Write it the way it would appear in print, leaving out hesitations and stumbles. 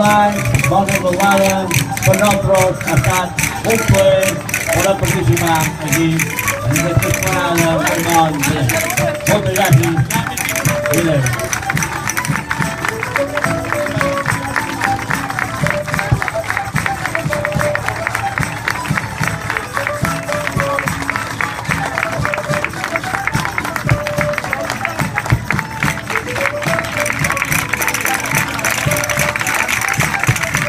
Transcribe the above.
online, vamos rodada con nosotros hasta un pues una poquísima aquí en esta escuela de Monte. Muchas gracias.